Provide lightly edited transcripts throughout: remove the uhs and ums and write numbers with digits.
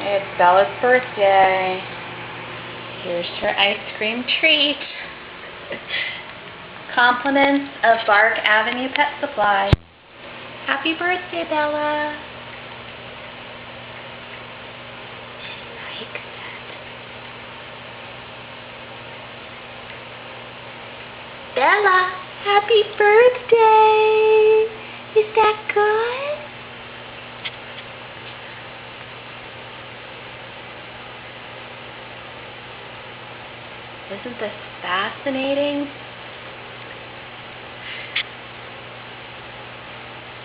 It's Bella's birthday. Here's her ice cream treat. Compliments of Bark Avenue Pet Supply. Happy birthday, Bella. Like that. Bella, happy birthday. Is that good? Isn't this fascinating?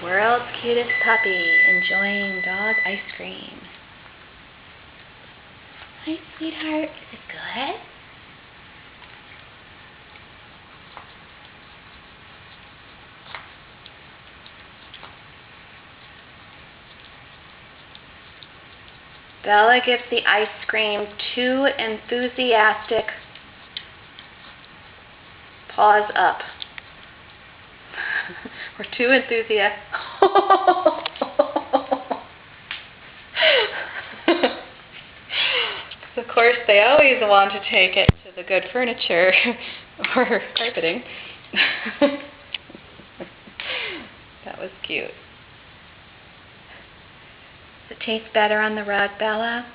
World's cutest puppy enjoying dog ice cream. Hi, sweetheart. Is it good? Bella gives the ice cream 2 enthusiastic paws up. We're 2 enthusiastic. Of course, they always want to take it to the good furniture or carpeting. That was cute. Does it taste better on the rug, Bella?